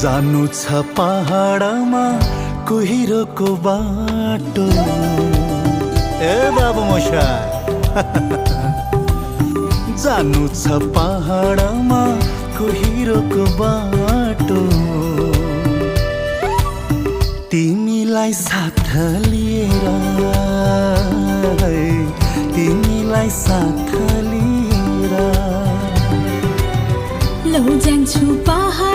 जानु छ पहाडमा कुहिरोको बाटो। ए बाबु मशाय जानु छ पहाडमा कुहिरोको बाटो। तिमीलाई साथ लिएर, तिमीलाई साथ लिएर लौ जान्छु पहाड